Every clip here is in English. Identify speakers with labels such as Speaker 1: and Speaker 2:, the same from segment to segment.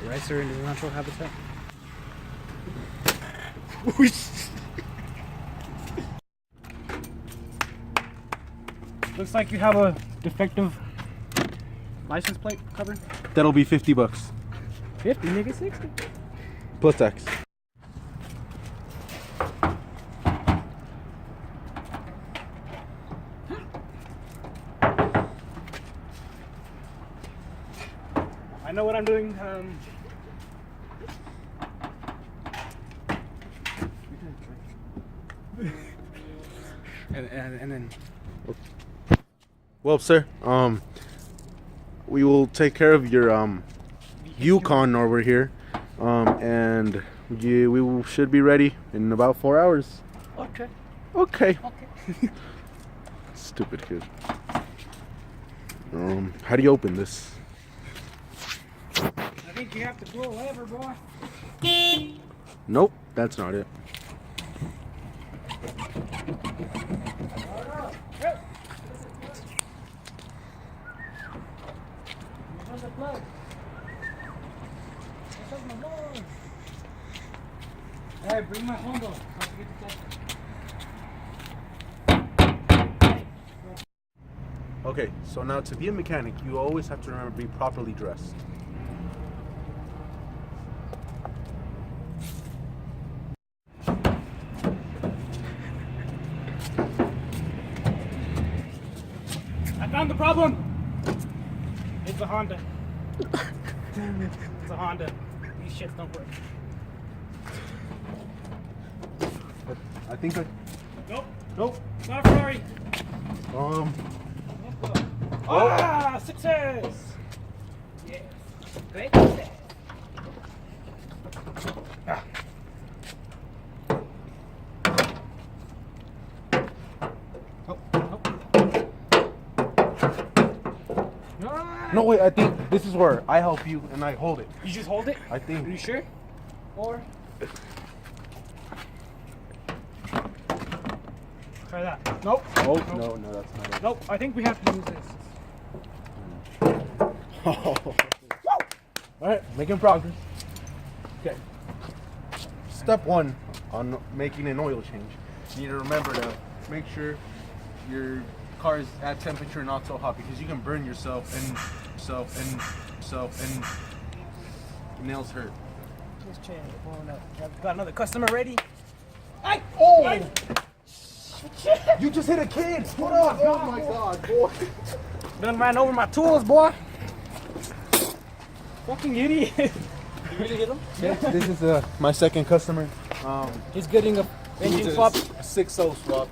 Speaker 1: rice are in their natural habitat. Looks like you have a defective license plate cover.
Speaker 2: That'll be $50.
Speaker 1: 50, nigga, 60.
Speaker 2: Plus tax.
Speaker 1: I know what I'm doing. And then.
Speaker 2: Well, sir, we will take care of your Yukon over here, and we should be ready in about 4 hours.
Speaker 1: Okay.
Speaker 2: Okay. Stupid kid. How do you open this?
Speaker 1: I think you have to pull a lever, boy.
Speaker 2: Nope, that's not it.
Speaker 1: Hey, bring my phone though.
Speaker 2: Okay, so now to be a mechanic, you always have to remember to be properly dressed.
Speaker 1: I found the problem. It's a Honda. It's a Honda. These shits don't work.
Speaker 2: I think I...
Speaker 1: Nope.
Speaker 2: Nope.
Speaker 1: Not Ferrari. Ah, success! Yes. Great success. Ah.
Speaker 2: No, wait, I think this is where I help you and I hold it.
Speaker 1: You just hold it?
Speaker 2: I think.
Speaker 1: Are you sure? Or try that. Nope.
Speaker 2: Oh,
Speaker 1: nope.
Speaker 2: no, that's not it.
Speaker 1: Nope, I think we have to use this.
Speaker 2: Alright, making progress. Okay. Step one on making an oil change. You need to remember to make sure your car is at temperature, not so hot, because you can burn yourself and nails hurt.
Speaker 1: This chain is blowing up. Got another customer ready. Hey!
Speaker 2: Oh!
Speaker 1: Hey!
Speaker 2: You just hit a kid! Hold on! Oh my god, boy!
Speaker 1: Done ran over my tools, boy. Fucking idiot. You really hit him?
Speaker 2: Yeah, this is my second customer.
Speaker 1: He's getting a engine swap.
Speaker 2: A 6.0 swap.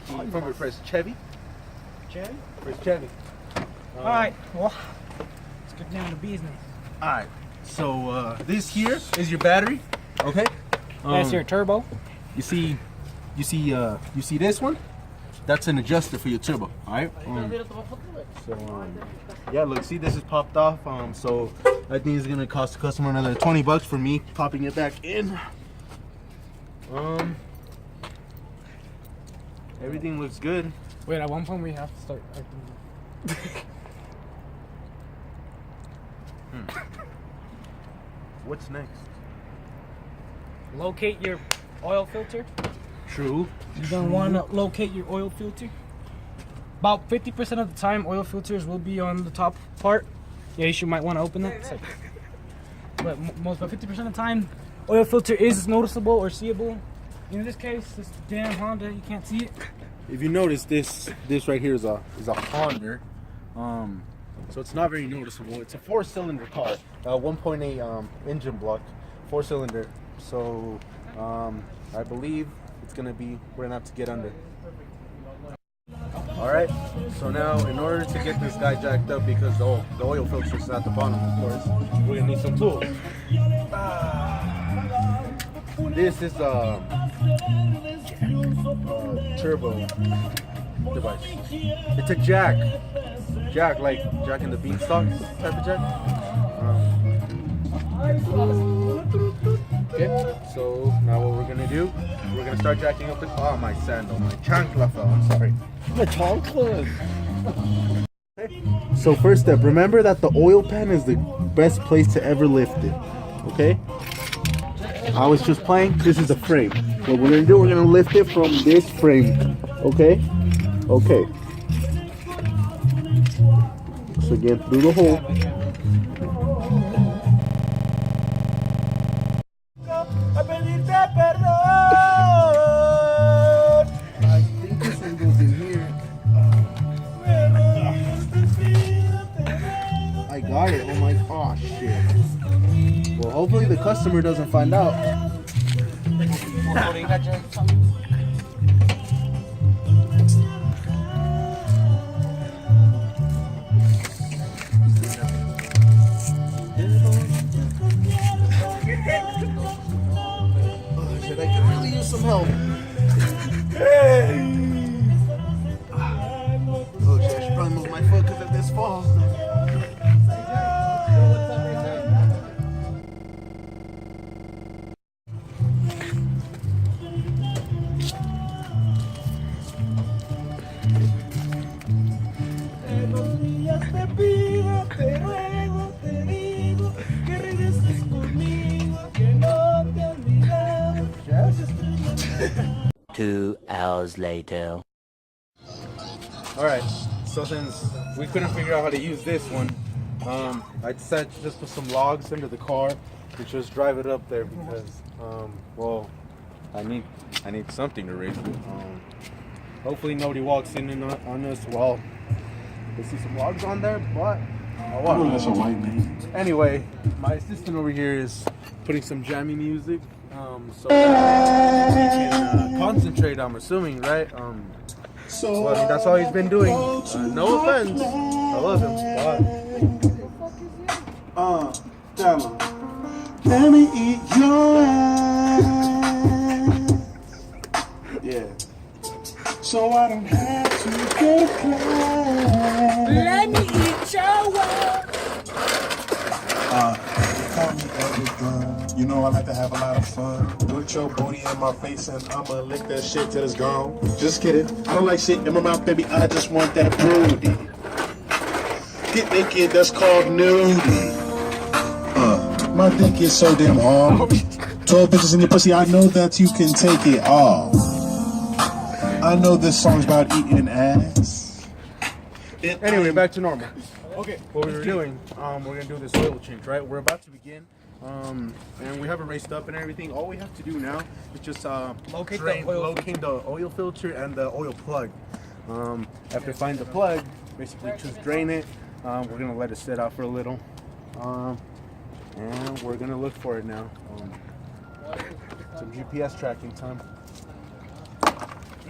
Speaker 2: From for his Chevy.
Speaker 1: Chevy?
Speaker 2: For his Chevy.
Speaker 1: Alright, well, let's get down to business.
Speaker 2: Alright, so this here is your battery. Okay?
Speaker 1: That's your turbo.
Speaker 2: You see this one? That's an adjuster for your turbo. Alright? Yeah, look, see, this is popped off. So I think it's gonna cost the customer another $20 for me popping it back in. Everything looks good.
Speaker 1: Wait, at one point we have to start acting.
Speaker 2: What's next?
Speaker 1: Locate your oil filter.
Speaker 2: True.
Speaker 1: You're gonna want to locate your oil filter. About 50% of the time, oil filters will be on the top part. Yeah, you might want to open that. Like, but about 50% of the time, oil filter is noticeable or seeable. In this case, this damn Honda, you can't see it.
Speaker 2: If you notice, this right here is a Honda. So it's not very noticeable. It's a 4-cylinder car, 1.8 engine block, 4-cylinder. So I believe it's gonna be, we're gonna have to get under. All right. So now, in order to get this guy jacked up, because the oil filter is at the bottom, of course, we're gonna need some tools. This is a turbo device. It's a jack, like Jack and the Beanstalk type of jack. Okay, so now what we're gonna do, we're gonna start jacking up the, oh, my chancla fell, I'm sorry.
Speaker 1: The chancla.
Speaker 2: Okay, So first step, remember that the oil pan is the best place to ever lift it. Okay? I was just playing. This is a frame. What we're gonna do, we're gonna lift it from this frame. Okay? Okay. So again, through the hole. I think this one goes in here. I got it. Oh my, oh shit. Well, hopefully the customer doesn't find out. Oh shit, I could really use some help. Oh shit, I should probably move my foot because if this falls.
Speaker 3: Te ruego, te digo que regreses conmigo, que no te olvidamos.
Speaker 4: 2 hours later.
Speaker 2: Alright, so since we couldn't figure out how to use this one, I decided to just put some logs under the car and just drive it up there because, well, I need something to raise it. Hopefully nobody walks in on us while they see some logs on there, but oh,
Speaker 5: That's a white man.
Speaker 2: anyway, my assistant over here is putting some jammy music, so that we can concentrate. I'm assuming, right? So I mean, that's all he's been doing. No offense, I love him.
Speaker 5: Tell him. Let me eat your ass. Yeah. So I don't have to get class.
Speaker 3: Let me eat your
Speaker 5: Call me everything. You know I like to have a lot of fun. Put your booty in my face and I'ma lick that shit till it's gone. Just kidding. I don't like shit in my mouth, baby. I just want that booty. Get naked, that's called nudity. My dick is so damn hard. 12 bitches in your pussy, I know that you can take it all. I know this song's about eating ass.
Speaker 2: Anyway, back to normal. Okay, what we were doing, we're gonna do this oil change, right? We're about to begin, and we have it raced up and everything. All we have to do now is just locate the oil filter and the oil plug. After we find the plug, basically just drain it. We're gonna let it sit out for a little, and we're gonna look for it now. Some GPS tracking time.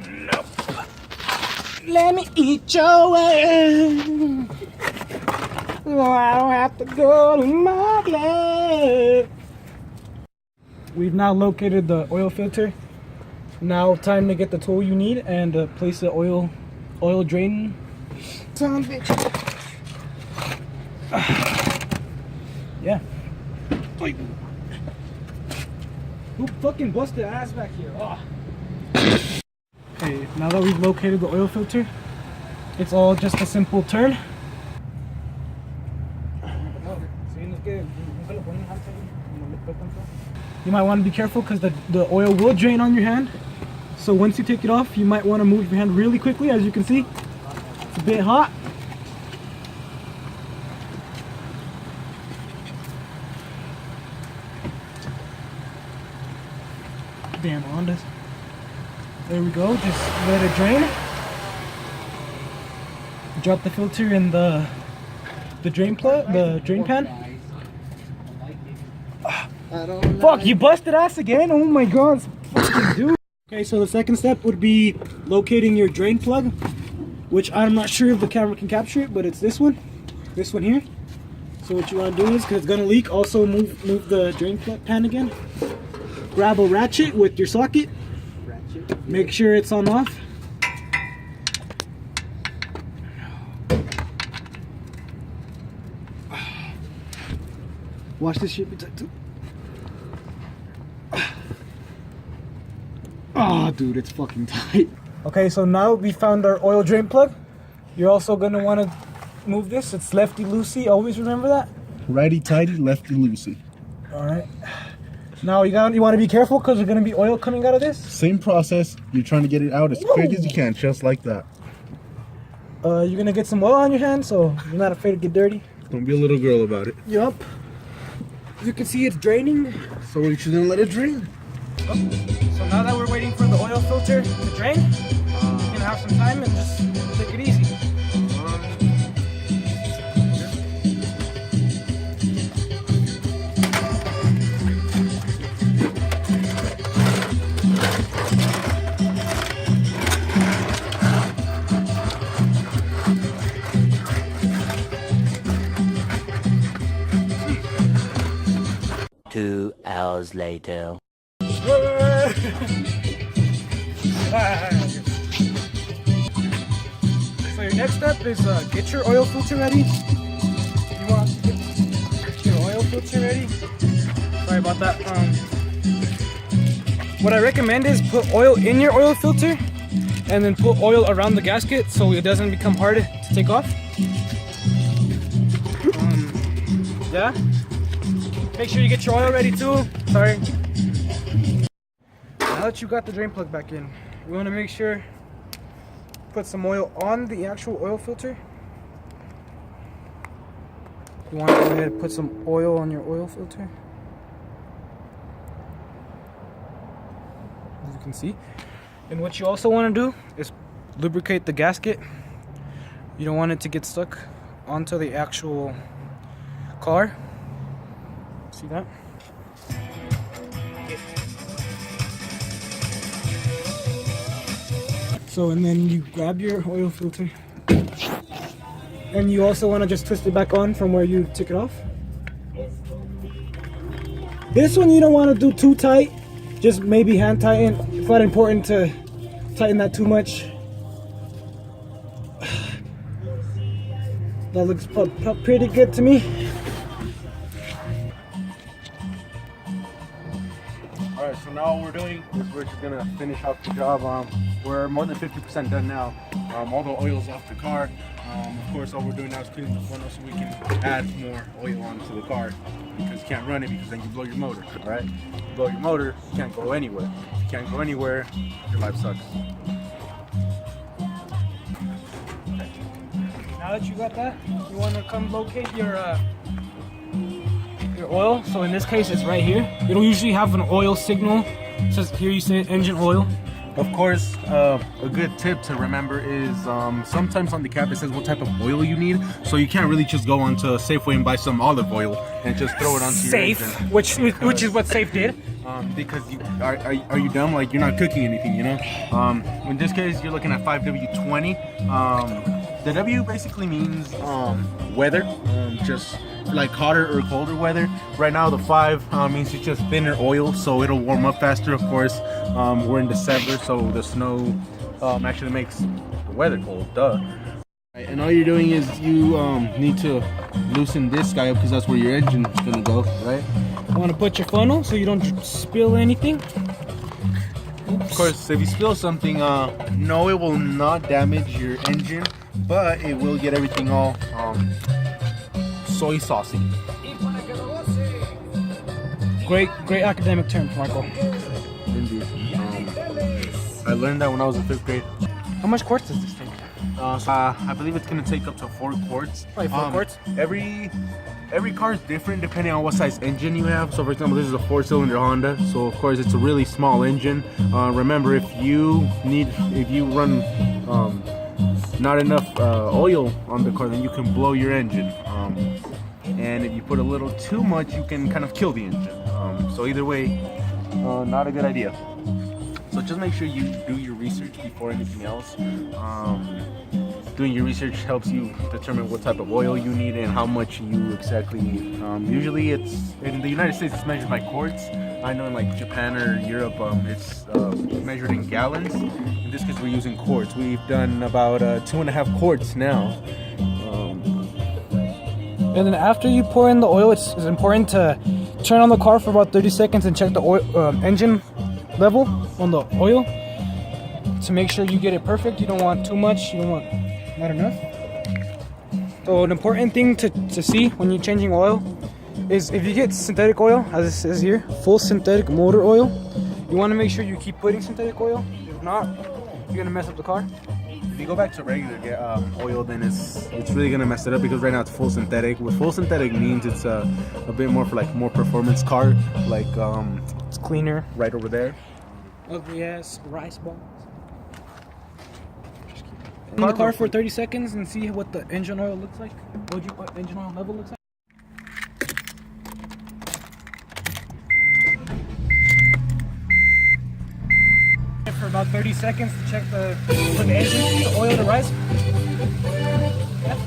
Speaker 2: Nope.
Speaker 3: Let me eat your ass. No, I don't have to go to my lab.
Speaker 1: We've now located the oil filter. Now time to get the tool you need and place the oil drain.
Speaker 3: Son of a bitch.
Speaker 1: Yeah. Wait. Who fucking busted ass back here? Oh. Okay, now that we've located the oil filter, it's all just a simple turn. You might want to be careful because the oil will drain on your hand. So once you take it off, you might want to move your hand really quickly. As you can see, it's a bit hot. Damn, Hondas. There we go, just let it drain. Drop the filter in the drain pan. Fuck, you busted ass again? Oh my god, fucking dude. Okay, so the second step would be locating your drain plug, which I'm not sure if the camera can capture it, but it's this one here. So what you want to do is, because it's gonna leak, also move the drain pan again. Grab a ratchet with your socket. Make sure it's on off. Watch this shit be tight too. Oh, dude, it's fucking tight. Okay, so now we found our oil drain plug. You're also gonna want to move this. It's lefty loosey. Always remember that.
Speaker 2: Righty tighty, lefty loosey.
Speaker 1: All right. Now you want to be careful because there's gonna be oil coming out of this.
Speaker 2: Same process. You're trying to get it out as quick as you can, just like that.
Speaker 1: You're gonna get some oil on your hands, so you're not afraid to get dirty.
Speaker 2: Don't be a little girl about it.
Speaker 1: Yup. As you can see, it's draining.
Speaker 2: So we're just gonna let it drain.
Speaker 1: So now that we're waiting for the oil filter to drain, we're gonna have some time and just take it easy.
Speaker 4: 2 hours later.
Speaker 1: So your next step is get your oil filter ready. You want to get your oil filter ready. Sorry about that. What I recommend is put oil in your oil filter and then put oil around the gasket so it doesn't become hard to take off. Yeah. Make sure you get your oil ready too. Sorry. Now that you got the drain plug back in, you want to make sure put some oil on the actual oil filter. You want to go ahead and put some oil on your oil filter. As you can see. And what you also want to do is lubricate the gasket. You don't want it to get stuck onto the actual car. See that? So, and then you grab your oil filter and you also want to just twist it back on from where you took it off. This one you don't want to do too tight, just maybe hand tighten. It's not important to tighten that too much. That looks pretty good to me.
Speaker 2: Alright, so now what we're doing is we're just gonna finish off the job. We're more than 50% done now. All the oil's off the car. Of course, all we're doing now is cleaning the funnel so we can add more oil onto the car, because you can't run it because then you blow your motor. Alright, you blow your motor, you can't go anywhere. If you can't go anywhere, your life sucks.
Speaker 1: Now that you got that, you want to come locate your oil. So in this case, it's right here. It'll usually have an oil signal. It says here, you say engine oil.
Speaker 2: Of course, a good tip to remember is sometimes on the cap it says what type of oil you need, so you can't really just go onto Safeway and buy some olive oil and just throw it onto
Speaker 1: Safe,
Speaker 2: your engine.
Speaker 1: which is what Safe did.
Speaker 2: Because are you dumb? Like, you're not cooking anything, you know? In this case, you're looking at 5W20. The W basically means weather, just like hotter or colder weather. Right now the 5 means it's just thinner oil, so it'll warm up faster. Of course, we're in December, so the snow actually makes the weather cold, duh. And all you're doing is you need to loosen this guy up because that's where your engine's gonna go, right?
Speaker 1: You want to put your funnel so you don't spill anything.
Speaker 2: Of course, if you spill something, no, it will not damage your engine, but it will get everything all soy saucy.
Speaker 1: Great academic term, Marco.
Speaker 2: Indeed. I learned that when I was in 5th grade.
Speaker 1: How much quarts does this take?
Speaker 2: I believe it's gonna take up to 4 quarts.
Speaker 1: Probably 4 quarts.
Speaker 2: Every car is different depending on what size engine you have. So for example, this is a 4-cylinder Honda, so of course it's a really small engine. Remember, if you run not enough oil on the car, then you can blow your engine. And if you put a little too much, you can kind of kill the engine. So either way, not a good idea. So just make sure you do your research before anything else. Doing your research helps you determine what type of oil you need and how much you exactly need. Usually it's, in the United States, it's measured by quarts. I know in like Japan or Europe, it's measured in gallons. In this case, we're using quarts. We've done about 2.5 quarts now.
Speaker 1: And then after you pour in the oil, it's important to turn on the car for about 30 seconds and check the oil, engine level on the oil to make sure you get it perfect. You don't want too much, you don't want not enough. So an important thing to see when you're changing oil is if you get synthetic oil, as it says here, full synthetic motor oil, you want to make sure you keep putting synthetic oil. If not, you're gonna mess up the car.
Speaker 2: If you go back to regular oil, then it's really gonna mess it up because right now it's full synthetic. What full synthetic means, it's a bit more for like more performance car, like
Speaker 1: It's cleaner.
Speaker 2: right over there.
Speaker 1: Ugly ass rice balls. In the car for 30 seconds and see what the engine oil looks like. What engine oil level looks like. For about 30 seconds to check for the engine, the oil to rise. Yeah.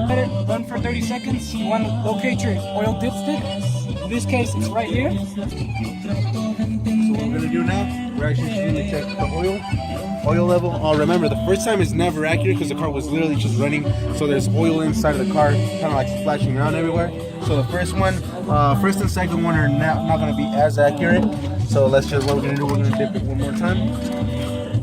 Speaker 1: Let it run for 30 seconds. You want to locate your oil dipstick. In this case, it's right here.
Speaker 2: So what we're gonna do now, we're actually just gonna check the oil level. Remember, the first time is never accurate because the car was literally just running, so there's oil inside of the car, kind of like splashing around everywhere. So the first and second one are not gonna be as accurate. So what we're gonna do, we're gonna dip it one more time.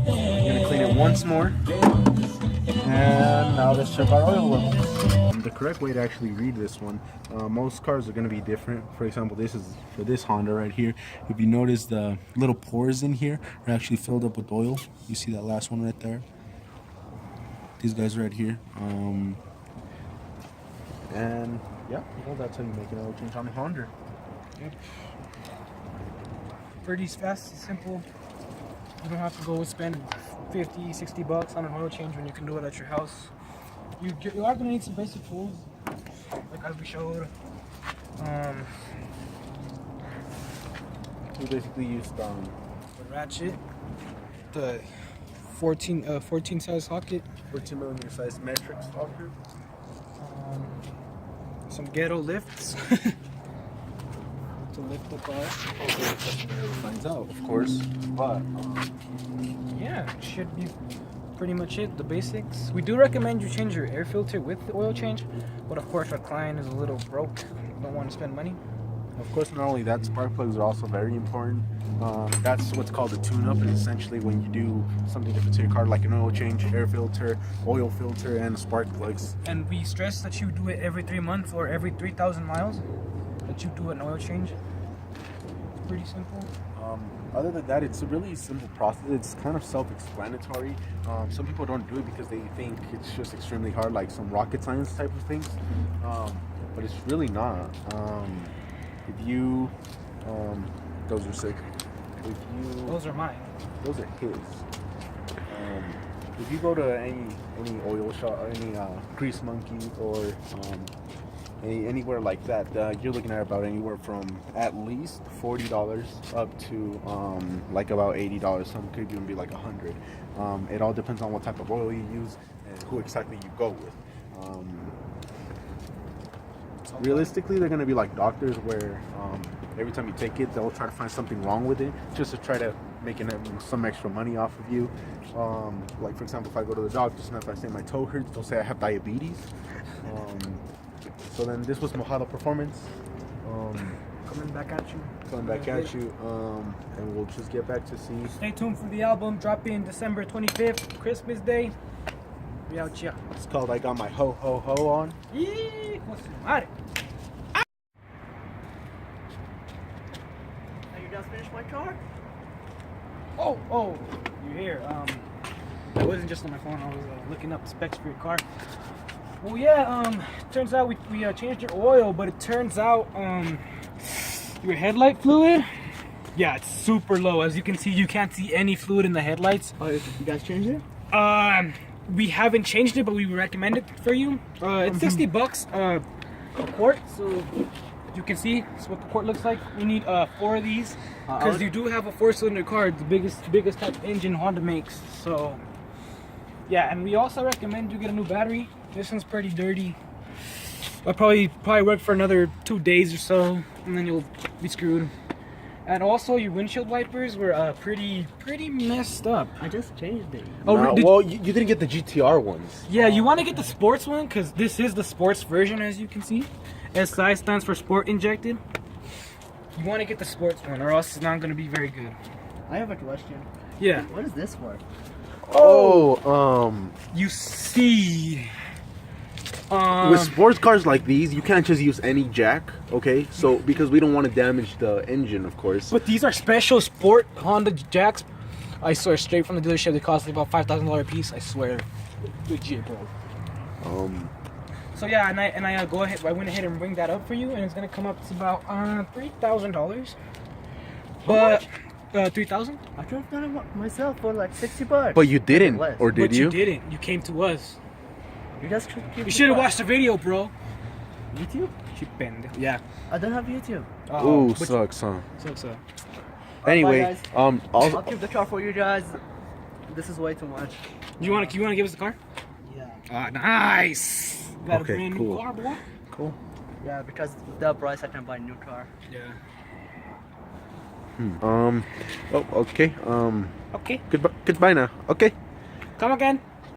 Speaker 2: We're gonna clean it once more, and now let's check our oil level. The correct way to actually read this one, most cars are going to be different. For example, this is for this Honda right here. If you notice, the little pores in here are actually filled up with oil. You see that last one right there? These guys right here. And yeah, well, that's how you make an oil change on a Honda.
Speaker 1: Yep. Pretty fast, simple. You don't have to go spend 50, 60 bucks on an oil change when you can do it at your house. You are going to need some basic tools, like as we showed.
Speaker 2: We basically used
Speaker 1: The ratchet, the 14 size socket,
Speaker 2: 14 millimeter size metric socket,
Speaker 1: some ghetto lifts to lift the car.
Speaker 2: finds out, of course, but
Speaker 1: Yeah, it should be pretty much it, the basics. We do recommend you change your air filter with the oil change, but of course our client is a little broke, don't want to spend money.
Speaker 2: of course, not only that, spark plugs are also very important. That's what's called a tune-up, and essentially when you do something different to your car, like an oil change, air filter, oil filter, and spark plugs.
Speaker 1: And we stress that you do it every 3 months or every 3,000 miles, that you do an oil change. It's pretty simple.
Speaker 2: Other than that, it's a really simple process. It's kind of self-explanatory. Some people don't do it because they think it's just extremely hard, like some rocket science type of things. But it's really not. If you, those are sick.
Speaker 1: Those are mine.
Speaker 2: Those are his. If you go to any oil shop, any grease monkey, or anywhere like that, you're looking at about anywhere from at least $40 up to like about $80. Some could even be like $100. It all depends on what type of oil you use and who exactly you go with. Realistically, they're gonna be like doctors, where every time you take it, they'll try to find something wrong with it just to try to make some extra money off of you. Like for example, if I go to the doctor and if I say my toe hurts, they'll say I have diabetes. So then this was Mojado Performance.
Speaker 1: Coming back at you.
Speaker 2: And we'll just get back to see.
Speaker 1: Stay tuned for the album dropping December 25th, Christmas Day. We out here.
Speaker 2: It's called I Got My Ho Ho Ho On.
Speaker 1: Yee, what's the matter?
Speaker 3: Now you just finished my car?
Speaker 1: Oh, you're here. I wasn't just on my phone. I was looking up specs for your car. Well, yeah. Turns out we changed your oil, but it turns out your headlight fluid. Yeah, it's super low. As you can see, you can't see any fluid in the headlights.
Speaker 3: Oh, you guys changed it?
Speaker 1: We haven't changed it, but we recommend it for you. It's 60 bucks a quart, so you can see that's what the quart looks like. We need 4 of these because you do have a 4-cylinder car, the biggest type of engine Honda makes. So yeah, and we also recommend you get a new battery. This one's pretty dirty. I'll probably work for another 2 days or so, and then you'll be screwed. And also, your windshield wipers were pretty messed up.
Speaker 6: I just changed it.
Speaker 1: Oh,
Speaker 2: No,
Speaker 1: did-
Speaker 2: well, you didn't get the GTR ones.
Speaker 1: yeah. You want to get the sports one because this is the sports version, as you can see. SI stands for sport injected. You want to get the sports one, or else it's not going to be very good.
Speaker 6: I have a question.
Speaker 1: Yeah.
Speaker 6: What is this for?
Speaker 1: You see.
Speaker 2: With sports cars like these, you can't just use any jack, okay? So because we don't want to damage the engine, of course.
Speaker 1: But these are special sport Honda jacks. I swear, straight from the dealership, they cost about $5,000 a piece. I swear, legit, bro. So yeah, and I go ahead. I went ahead and bring that up for you, and it's gonna come up to about $3,000. But 3,000.
Speaker 6: I drove down myself for like $60.
Speaker 2: But you didn't,
Speaker 6: Less.
Speaker 2: or did
Speaker 1: But
Speaker 2: you?
Speaker 1: you didn't. You came to us.
Speaker 6: You guys
Speaker 1: You should have watched the video, bro.
Speaker 6: YouTube?
Speaker 1: Yeah.
Speaker 6: I don't have YouTube.
Speaker 2: Ooh,
Speaker 1: but-
Speaker 2: sucks, huh?
Speaker 1: So.
Speaker 2: Anyway,
Speaker 6: guys.
Speaker 2: I'll
Speaker 6: I'll keep the car for you guys. This is way too much.
Speaker 1: You wanna give us the car?
Speaker 6: Yeah.
Speaker 1: Nice. Got
Speaker 2: Okay,
Speaker 1: a brand
Speaker 2: cool.
Speaker 1: new car, boy.
Speaker 2: cool.
Speaker 6: Yeah, because with that price I can buy a new car.
Speaker 1: Yeah.
Speaker 2: Oh, okay.
Speaker 1: Okay.
Speaker 2: Goodbye now. Okay.
Speaker 1: Come again.